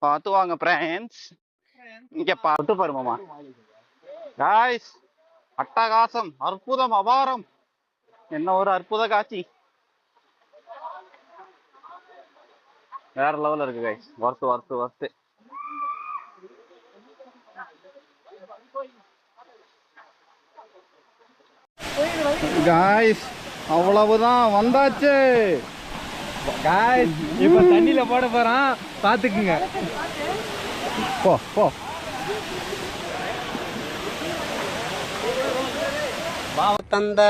பார்த்து வாங்க ஃப்ரெண்ட்ஸ். இங்க பார்த்து பாருமாமா காய்ஸ், அட்டகாசம், அற்புதம், அபாரம். என்ன ஒரு அற்புத காட்சி, வேற லெவல்ல இருக்கு கைஸ். Worth guys. அவ்வளவுதான், வந்தாச்சு காய்ஸ். இப்ப தண்ணியில போட போறான், பாத்துக்குங்க. போ போ. தந்த